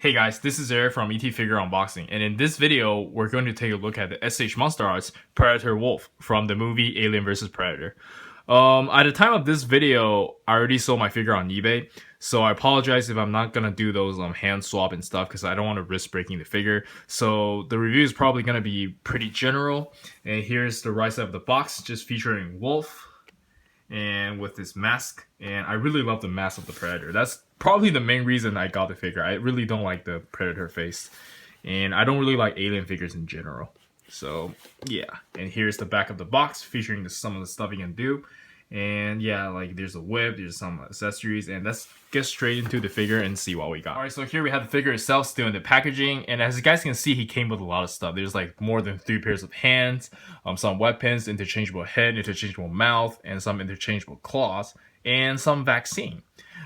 Hey guys, this is Eric from ET Figure Unboxing, and in this video, we're going to take a look at the MonsterArts Predator Wolf from the movie Alien vs. Predator. At the time of this video, I already sold my figure on eBay, so I apologize if I'm not gonna do those hand swap and stuff because I don't want to risk breaking the figure. So the review is probably gonna be pretty general, and here's the right side of the box, just featuring Wolf and with this mask, and I really love the mask of the Predator. That's probably the main reason I got the figure. I really don't like the Predator face, and I don't really like alien figures in general. So yeah, and here's the back of the box featuring some of the stuff you can do. And yeah, like there's a whip, there's some accessories, and let's get straight into the figure and see what we got. Alright, so here we have the figure itself still in the packaging, and as you guys can see, he came with a lot of stuff. There's like more than 3 pairs of hands, some weapons, interchangeable head, interchangeable mouth, and some interchangeable claws, and some vaccine.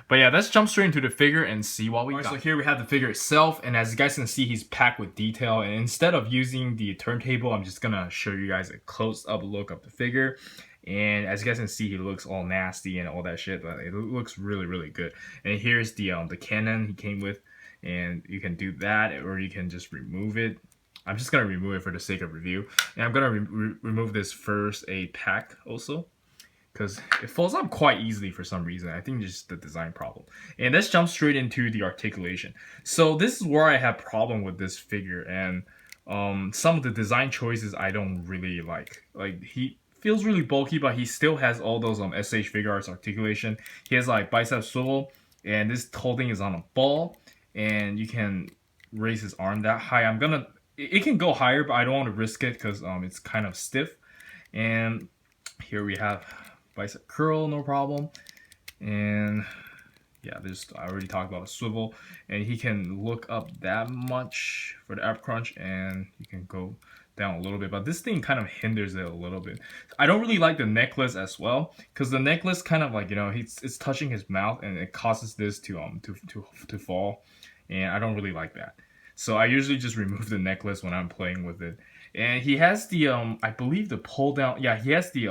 But yeah, let's jump straight into the figure and see what we got. So here we have the figure itself, and as you guys can see, he's packed with detail. And instead of using the turntable, I'm just gonna show you guys a close-up look of the figure. And as you guys can see, he looks all nasty and all that shit, but it looks really, really good. And here's the cannon he came with, and you can do that, or you can just remove it. I'm just gonna remove it for the sake of review, and I'm gonna remove this first aid pack also, because it falls out quite easily for some reason. I think it's just the design problem. And let's jump straight into the articulation. So this is where I have problem with this figure, and some of the design choices I don't really like. Like, he feels really bulky, but he still has all those SH Figuarts articulation. He has like bicep swivel, and this whole thing is on a ball, and you can raise his arm that high. It can go higher, but I don't want to risk it because it's kind of stiff. And here we have bicep curl, no problem. And yeah, I already talked about a swivel, and he can look up that much for the ab crunch, and you can go down a little bit, but this thing kind of hinders it a little bit. I don't really like the necklace as well, because the necklace kind of like, it's touching his mouth, and it causes this to fall, and I don't really like that. So I usually just remove the necklace when I'm playing with it. And he has the I believe the pull down. Yeah, he has the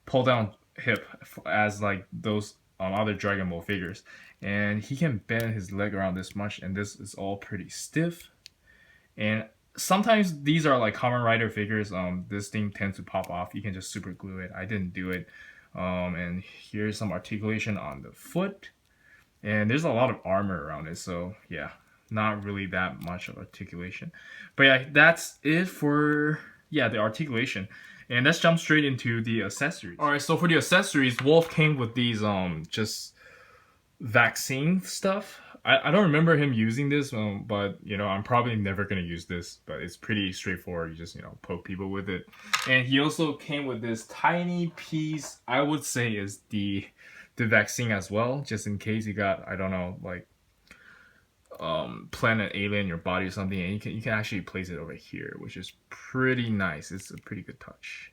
pull down hip as like those other Dragon Ball figures, and he can bend his leg around this much, and this is all pretty stiff. And sometimes these are like Kamen Rider figures, this thing tends to pop off. You can just super glue it. I didn't do it. And here's some articulation on the foot, and there's a lot of armor around it, so yeah, not really that much of articulation. But yeah, that's it for the articulation. And let's jump straight into the accessories. Alright, so for the accessories, Wolf came with these just vaccine stuff. I don't remember him using this, but I'm probably never gonna use this, but it's pretty straightforward. You just poke people with it. And he also came with this tiny piece, I would say is the vaccine as well, just in case you got, I don't know, like planet alien in your body or something, and you can actually place it over here, which is pretty nice. It's a pretty good touch.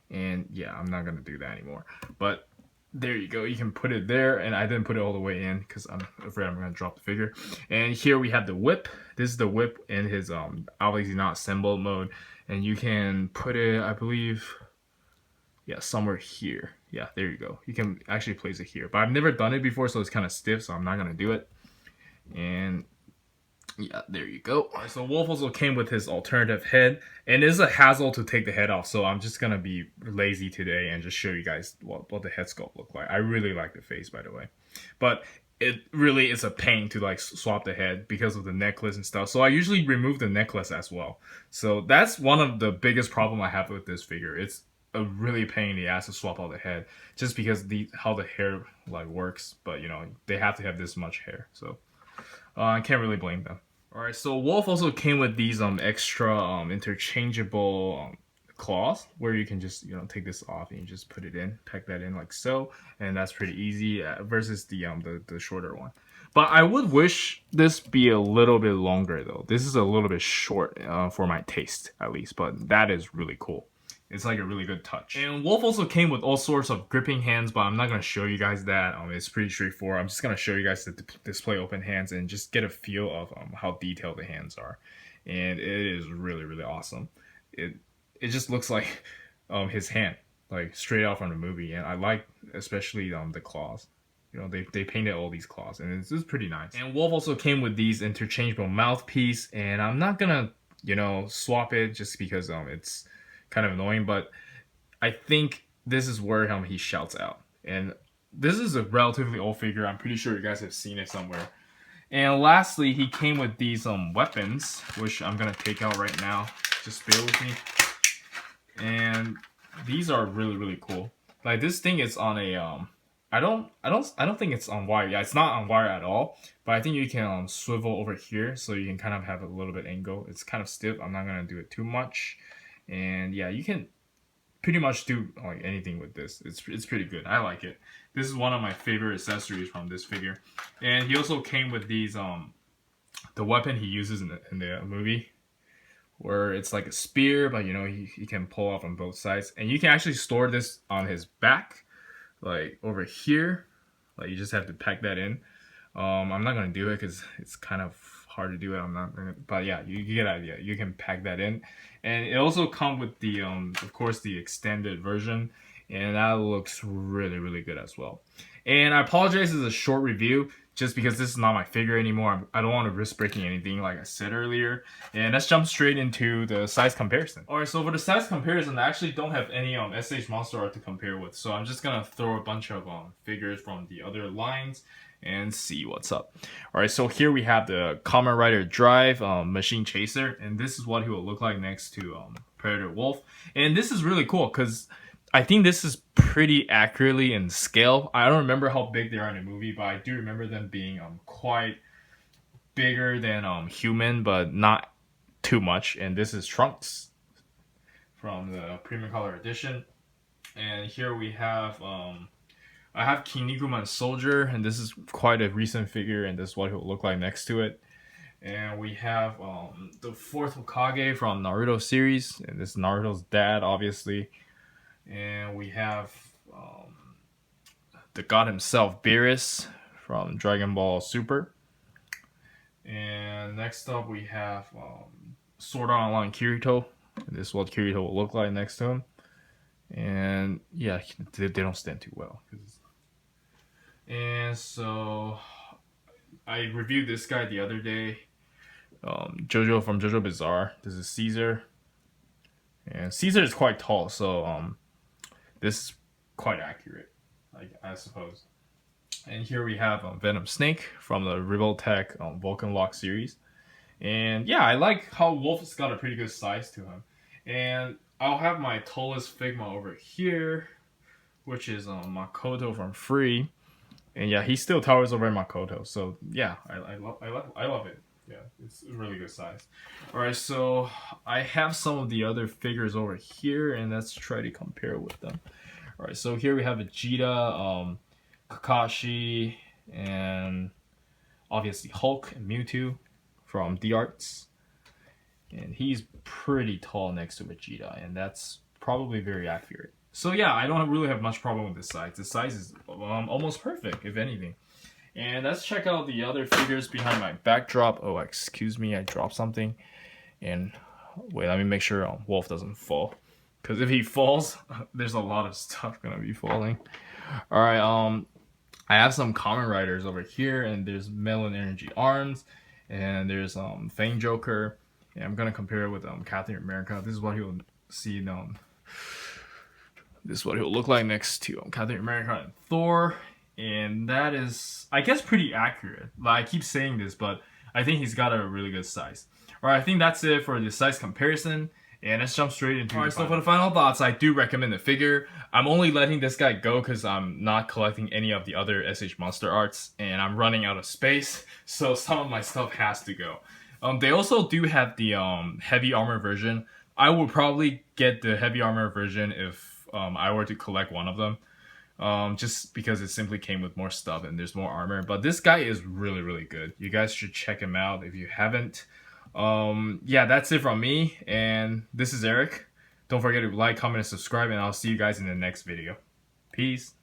And yeah, I'm not gonna do that anymore, but there you go, you can put it there, and I didn't put it all the way in because I'm afraid I'm gonna drop the figure. And here we have the whip. This is the whip in his obviously not assembled mode, and you can put it, I believe, yeah, somewhere here. Yeah, there you go, you can actually place it here, but I've never done it before, so it's kind of stiff, so I'm not gonna do it. And yeah, there you go. Right, so Wolf also came with his alternative head, and it is a hassle to take the head off, so I'm just gonna be lazy today and just show you guys what the head sculpt look like. I really like the face, by the way, but it really is a pain to like swap the head because of the necklace and stuff, so I usually remove the necklace as well. So that's one of the biggest problem I have with this figure. It's a really pain in the ass to swap out the head, just because how the hair like works, but they have to have this much hair, so I can't really blame them. Alright, so Wolf also came with these extra interchangeable claws, where you can just take this off and you just put it in, pack that in like so, and that's pretty easy versus the shorter one. But I would wish this be a little bit longer though. This is a little bit short for my taste at least, but that is really cool. It's like a really good touch. And Wolf also came with all sorts of gripping hands, but I'm not going to show you guys that. It's pretty straightforward. I'm just going to show you guys the display open hands and just get a feel of how detailed the hands are. And it is really, really awesome. It just looks like his hand, like straight out from the movie. And I like especially the claws. you know, they painted all these claws, and it's pretty nice. And Wolf also came with these interchangeable mouthpiece, and I'm not gonna, you know, swap it just because it's kind of annoying, but I think this is where he shouts out. And this is a relatively old figure. I'm pretty sure you guys have seen it somewhere. And lastly, he came with these weapons, which I'm gonna take out right now. Just bear with me. And these are really cool. Like, this thing is on a I don't think it's on wire. Yeah, it's not on wire at all. But I think you can swivel over here, so you can kind of have a little bit angle. It's kind of stiff. I'm not gonna do it too much. And yeah, you can pretty much do like anything with this. It's pretty good. I like it. This is one of my favorite accessories from this figure. And he also came with these the weapon he uses in the movie, where it's like a spear, but you know, he can pull off on both sides, and you can actually store this on his back, like over here. Like, you just have to pack that in. I'm not gonna do it because it's kind of hard to do it. I'm not gonna, but yeah, you get the idea. You can pack that in, and it also comes with the of course, the extended version, and that looks really good as well. And I apologize, this is a short review just because this is not my figure anymore. I don't want to risk breaking anything, like I said earlier. And let's jump straight into the size comparison. Alright, so for the size comparison, I actually don't have any SH Monster Art to compare with, so I'm just gonna throw a bunch of figures from the other lines and see what's up. Alright, so here we have the Kamen Rider Drive Machine Chaser, and this is what he will look like next to Predator Wolf. And this is really cool because I think this is pretty accurately in scale. I don't remember how big they are in the movie, but I do remember them being quite bigger than human, but not too much. And this is Trunks from the Premium Color Edition. And here we have I have Kinnikuman Soldier, and this is quite a recent figure, and this is what he'll look like next to it. And we have the 4th Hokage from Naruto series, and this is Naruto's dad, obviously. And we have the god himself, Beerus, from Dragon Ball Super. And next up we have Sword Art Online Kirito. This is what Kirito will look like next to him. And yeah, they don't stand too well. And so I reviewed this guy the other day. Jojo from JoJo Bizarre. This is Caesar. And Caesar is quite tall, so this is quite accurate, I suppose. And here we have Venom Snake from the Revoltech Vulcan Lock series. And yeah, I like how Wolf's got a pretty good size to him. And I'll have my tallest Figma over here, which is Makoto from Free. And yeah, he still towers over Makoto. So yeah, I love it. Yeah, it's a really good size. Alright, so I have some of the other figures over here, and let's try to compare with them. Alright, so here we have Vegeta, Kakashi, and obviously Hulk and Mewtwo from DArts. And he's pretty tall next to Vegeta, and that's probably very accurate. So yeah, I don't really have much problem with this size. The size is almost perfect, if anything. And let's check out the other figures behind my backdrop. Oh, excuse me, I dropped something. And wait, let me make sure Wolf doesn't fall. Because if he falls, there's a lot of stuff gonna be falling. Alright, I have some Kamen Riders over here, and there's Melon Energy Arms, and there's Fang Joker. And I'm gonna compare it with Captain America. This is what he'll see this is what he'll look like next to Captain America and Thor. And that is, I guess, pretty accurate. Like, I keep saying this, but I think he's got a really good size. Alright, I think that's it for the size comparison. And let's jump straight into Alright, so for the final thoughts, I do recommend the figure. I'm only letting this guy go because I'm not collecting any of the other SH Monster Arts. And I'm running out of space, so some of my stuff has to go. They also do have the heavy armor version. I would probably get the heavy armor version if I were to collect one of them. Just because it simply came with more stuff and there's more armor. But this guy is really good. You guys should check him out if you haven't. Yeah, that's it from me, and this is Eric. Don't forget to like, comment, and subscribe, and I'll see you guys in the next video. Peace.